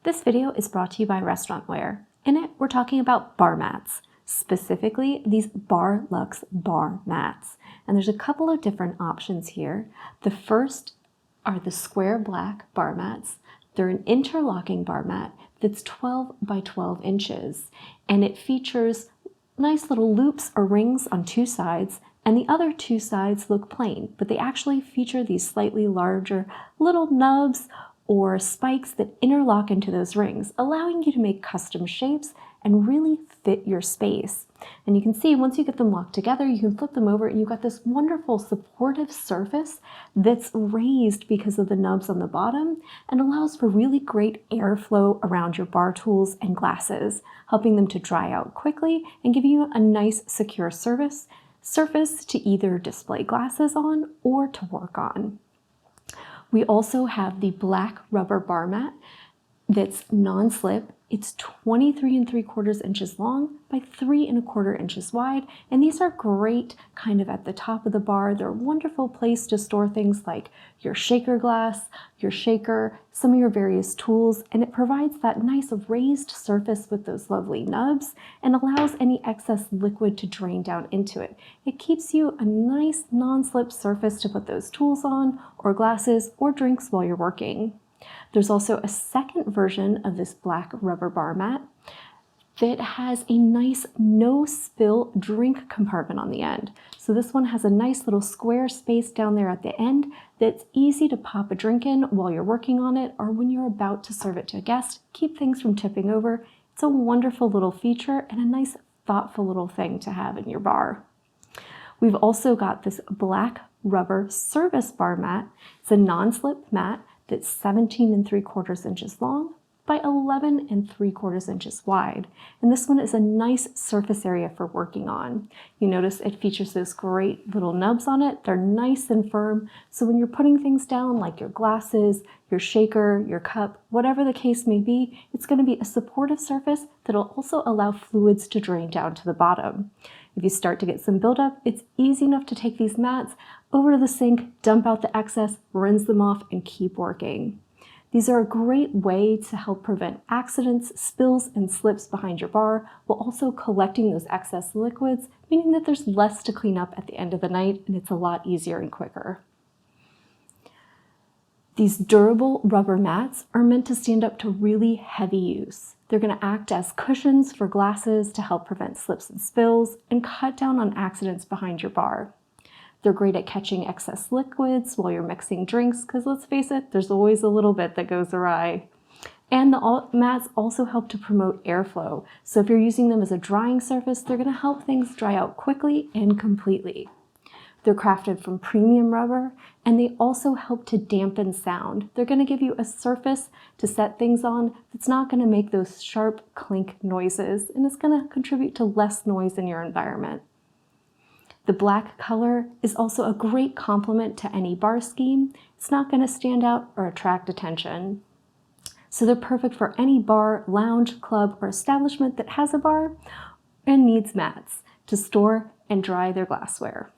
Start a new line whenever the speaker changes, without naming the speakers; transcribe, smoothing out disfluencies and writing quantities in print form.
This video is brought to you by Restaurantware. In it, we're talking about bar mats, specifically these Lux Bar Mats. And there's a couple of different options here. The first are the square black bar mats. They're an interlocking bar mat that's 12 by 12 inches, and it features nice little loops or rings on two sides, and the other two sides look plain, but they actually feature these slightly larger little nubs or spikes that interlock into those rings, allowing you to make custom shapes and really fit your space. And you can see once you get them locked together, you can flip them over and you've got this wonderful supportive surface that's raised because of the nubs on the bottom and allows for really great airflow around your bar tools and glasses, helping them to dry out quickly and give you a nice secure surface to either display glasses on or to work on. We also have the black rubber bar mat that's non-slip. It's 23 3/4 inches long by 3 1/4 inches wide. And these are great kind of at the top of the bar. They're a wonderful place to store things like your shaker glass, your shaker, some of your various tools. And it provides that nice raised surface with those lovely nubs and allows any excess liquid to drain down into it. It keeps you a nice non-slip surface to put those tools on or glasses or drinks while you're working. There's also a second version of this black rubber bar mat that has a nice no-spill drink compartment on the end. So this one has a nice little square space down there at the end that's easy to pop a drink in while you're working on it or when you're about to serve it to a guest, keep things from tipping over. It's a wonderful little feature and a nice thoughtful little thing to have in your bar. We've also got this black rubber service bar mat. It's a non-slip mat that's 17 3/4 inches long by 11 3/4 inches wide. And this one is a nice surface area for working on. You notice it features those great little nubs on it. They're nice and firm. So when you're putting things down like your glasses, your shaker, your cup, whatever the case may be, it's going to be a supportive surface that'll also allow fluids to drain down to the bottom. If you start to get some buildup, it's easy enough to take these mats over to the sink, dump out the excess, rinse them off, and keep working. These are a great way to help prevent accidents, spills, and slips behind your bar, while also collecting those excess liquids, meaning that there's less to clean up at the end of the night, and it's a lot easier and quicker. These durable rubber mats are meant to stand up to really heavy use. They're going to act as cushions for glasses to help prevent slips and spills and cut down on accidents behind your bar. They're great at catching excess liquids while you're mixing drinks, because let's face it, there's always a little bit that goes awry. And the mats also help to promote airflow. So if you're using them as a drying surface, they're going to help things dry out quickly and completely. They're crafted from premium rubber, and they also help to dampen sound. They're going to give you a surface to set things on that's not going to make those sharp clink noises, and it's going to contribute to less noise in your environment. The black color is also a great complement to any bar scheme. It's not going to stand out or attract attention. So they're perfect for any bar, lounge, club, or establishment that has a bar and needs mats to store and dry their glassware.